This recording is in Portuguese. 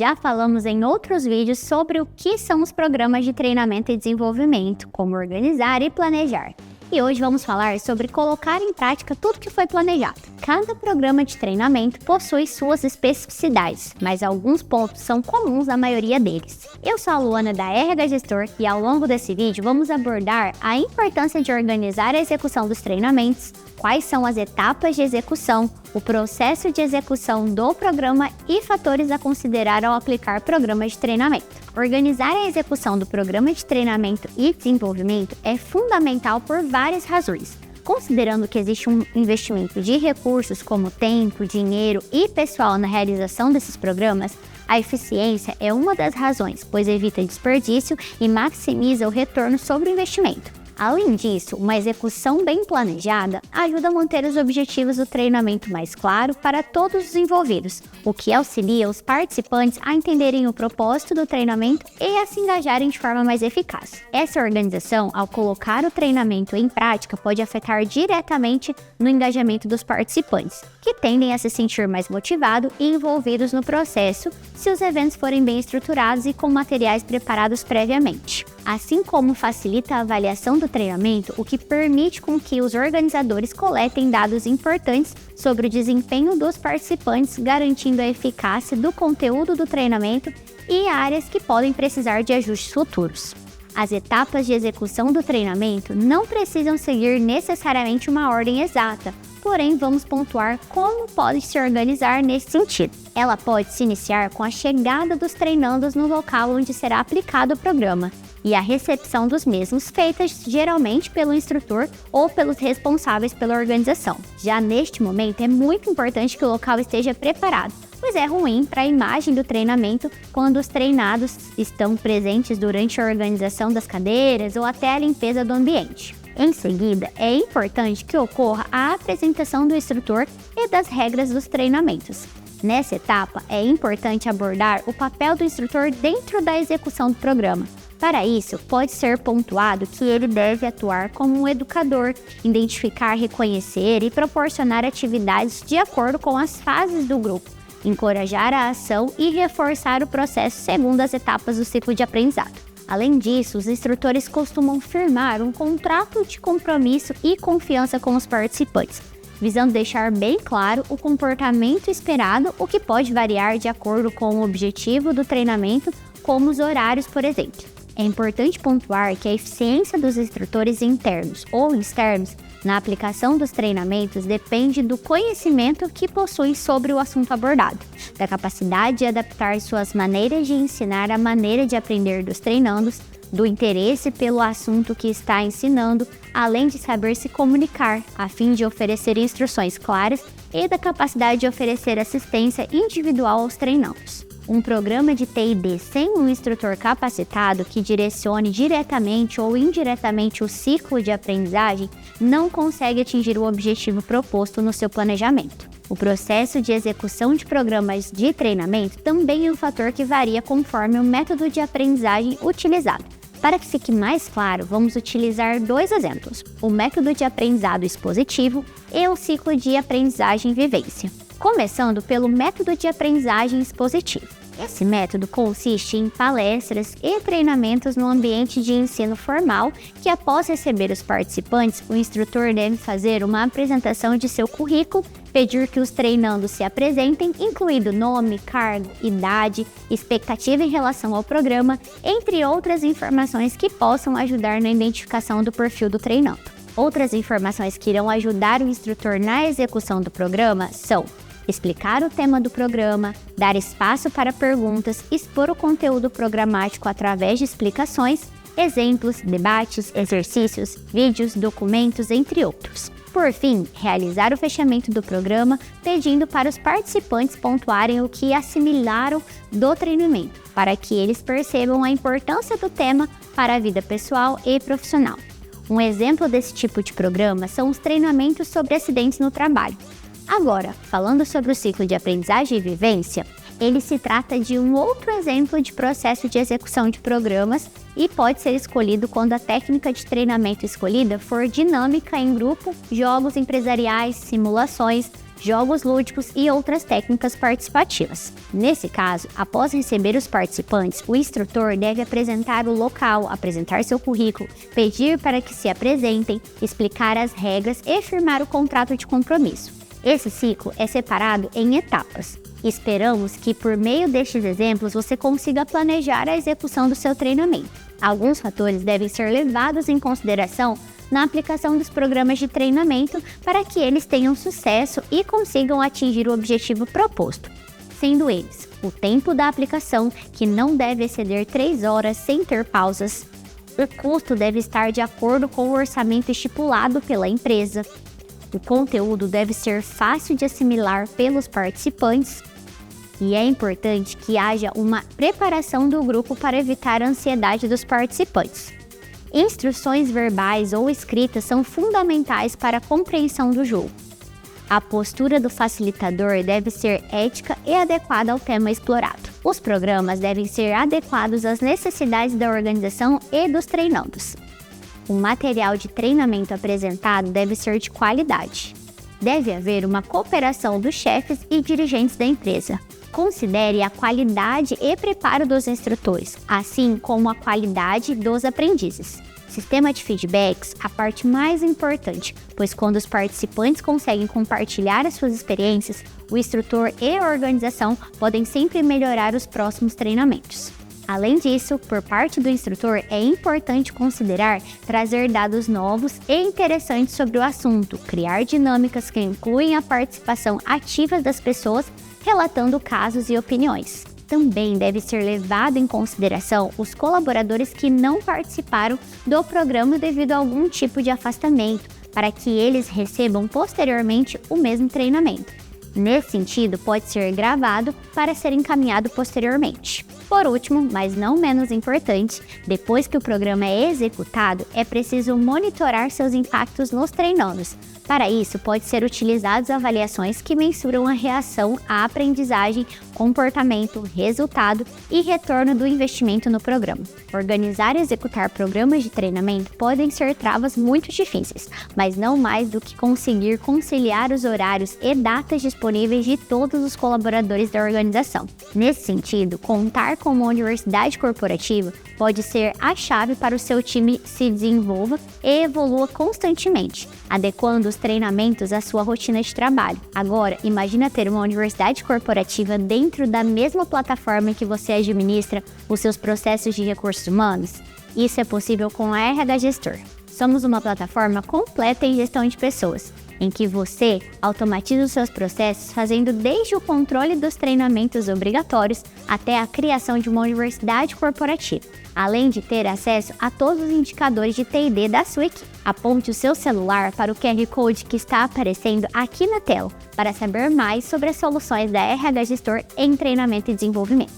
Já falamos em outros vídeos sobre o que são os programas de treinamento e desenvolvimento, como organizar e planejar. E hoje vamos falar sobre colocar em prática tudo que foi planejado. Cada programa de treinamento possui suas especificidades, mas alguns pontos são comuns à maioria deles. Eu sou a Luana da RH Gestor e ao longo desse vídeo vamos abordar a importância de organizar a execução dos treinamentos, quais são as etapas de execução, o processo de execução do programa e fatores a considerar ao aplicar programas de treinamento. Organizar a execução do programa de treinamento e desenvolvimento é fundamental por várias razões. Considerando que existe um investimento de recursos como tempo, dinheiro e pessoal na realização desses programas, a eficiência é uma das razões, pois evita desperdício e maximiza o retorno sobre o investimento. Além disso, uma execução bem planejada ajuda a manter os objetivos do treinamento mais claro para todos os envolvidos, o que auxilia os participantes a entenderem o propósito do treinamento e a se engajarem de forma mais eficaz. Essa organização, ao colocar o treinamento em prática, pode afetar diretamente no engajamento dos participantes, que tendem a se sentir mais motivados e envolvidos no processo se os eventos forem bem estruturados e com materiais preparados previamente. Assim como facilita a avaliação do treinamento, o que permite com que os organizadores coletem dados importantes sobre o desempenho dos participantes, garantindo a eficácia do conteúdo do treinamento e áreas que podem precisar de ajustes futuros. As etapas de execução do treinamento não precisam seguir necessariamente uma ordem exata, porém vamos pontuar como pode se organizar nesse sentido. Ela pode se iniciar com a chegada dos treinandos no local onde será aplicado o programa e a recepção dos mesmos feitas geralmente pelo instrutor ou pelos responsáveis pela organização. Já neste momento é muito importante que o local esteja preparado, pois é ruim para a imagem do treinamento quando os treinados estão presentes durante a organização das cadeiras ou até a limpeza do ambiente. Em seguida, é importante que ocorra a apresentação do instrutor e das regras dos treinamentos. Nessa etapa, é importante abordar o papel do instrutor dentro da execução do programa. Para isso, pode ser pontuado que ele deve atuar como um educador, identificar, reconhecer e proporcionar atividades de acordo com as fases do grupo, encorajar a ação e reforçar o processo segundo as etapas do ciclo de aprendizado. Além disso, os instrutores costumam firmar um contrato de compromisso e confiança com os participantes, visando deixar bem claro o comportamento esperado, o que pode variar de acordo com o objetivo do treinamento, como os horários, por exemplo. É importante pontuar que a eficiência dos instrutores internos ou externos na aplicação dos treinamentos depende do conhecimento que possuem sobre o assunto abordado, da capacidade de adaptar suas maneiras de ensinar à maneira de aprender dos treinandos, do interesse pelo assunto que está ensinando, além de saber se comunicar, a fim de oferecer instruções claras e da capacidade de oferecer assistência individual aos treinandos. Um programa de T&D sem um instrutor capacitado que direcione diretamente ou indiretamente o ciclo de aprendizagem não consegue atingir o objetivo proposto no seu planejamento. O processo de execução de programas de treinamento também é um fator que varia conforme o método de aprendizagem utilizado. Para que fique mais claro, vamos utilizar dois exemplos: o método de aprendizado expositivo e o ciclo de aprendizagem vivência. Começando pelo método de aprendizagem expositivo. Esse método consiste em palestras e treinamentos no ambiente de ensino formal, que após receber os participantes, o instrutor deve fazer uma apresentação de seu currículo, pedir que os treinandos se apresentem, incluindo nome, cargo, idade, expectativa em relação ao programa, entre outras informações que possam ajudar na identificação do perfil do treinando. Outras informações que irão ajudar o instrutor na execução do programa são explicar o tema do programa, dar espaço para perguntas, expor o conteúdo programático através de explicações, exemplos, debates, exercícios, vídeos, documentos, entre outros. Por fim, realizar o fechamento do programa, pedindo para os participantes pontuarem o que assimilaram do treinamento, para que eles percebam a importância do tema para a vida pessoal e profissional. Um exemplo desse tipo de programa são os treinamentos sobre acidentes no trabalho. Agora, falando sobre o ciclo de aprendizagem e vivência, ele se trata de um outro exemplo de processo de execução de programas e pode ser escolhido quando a técnica de treinamento escolhida for dinâmica em grupo, jogos empresariais, simulações, jogos lúdicos e outras técnicas participativas. Nesse caso, após receber os participantes, o instrutor deve apresentar o local, apresentar seu currículo, pedir para que se apresentem, explicar as regras e firmar o contrato de compromisso. Esse ciclo é separado em etapas. Esperamos que, por meio destes exemplos, você consiga planejar a execução do seu treinamento. Alguns fatores devem ser levados em consideração na aplicação dos programas de treinamento para que eles tenham sucesso e consigam atingir o objetivo proposto, sendo eles o tempo da aplicação, que não deve exceder 3 horas sem ter pausas, o custo deve estar de acordo com o orçamento estipulado pela empresa, o conteúdo deve ser fácil de assimilar pelos participantes e é importante que haja uma preparação do grupo para evitar a ansiedade dos participantes. Instruções verbais ou escritas são fundamentais para a compreensão do jogo. A postura do facilitador deve ser ética e adequada ao tema explorado. Os programas devem ser adequados às necessidades da organização e dos treinandos. O material de treinamento apresentado deve ser de qualidade. Deve haver uma cooperação dos chefes e dirigentes da empresa. Considere a qualidade e preparo dos instrutores, assim como a qualidade dos aprendizes. Sistema de feedbacks, a parte mais importante, pois quando os participantes conseguem compartilhar as suas experiências, o instrutor e a organização podem sempre melhorar os próximos treinamentos. Além disso, por parte do instrutor, é importante considerar trazer dados novos e interessantes sobre o assunto, criar dinâmicas que incluem a participação ativa das pessoas, relatando casos e opiniões. Também deve ser levado em consideração os colaboradores que não participaram do programa devido a algum tipo de afastamento, para que eles recebam posteriormente o mesmo treinamento. Nesse sentido, pode ser gravado para ser encaminhado posteriormente. Por último, mas não menos importante, depois que o programa é executado, é preciso monitorar seus impactos nos treinandos. Para isso, pode ser utilizadas avaliações que mensuram a reação à aprendizagem, comportamento, resultado e retorno do investimento no programa. Organizar e executar programas de treinamento podem ser travas muito difíceis, mas não mais do que conseguir conciliar os horários e datas disponíveis de todos os colaboradores da organização. Nesse sentido, contar com uma universidade corporativa pode ser a chave para o seu time se desenvolva e evolua constantemente, adequando os treinamentos à sua rotina de trabalho. Agora, imagina ter uma universidade corporativa dentro da mesma plataforma que você administra os seus processos de recursos humanos. Isso é possível com a RH Gestor. Somos uma plataforma completa em gestão de pessoas, em que você automatiza os seus processos fazendo desde o controle dos treinamentos obrigatórios até a criação de uma universidade corporativa, além de ter acesso a todos os indicadores de T&D da sua equipe. Aponte o seu celular para o QR Code que está aparecendo aqui na tela para saber mais sobre as soluções da RH Gestor em treinamento e desenvolvimento.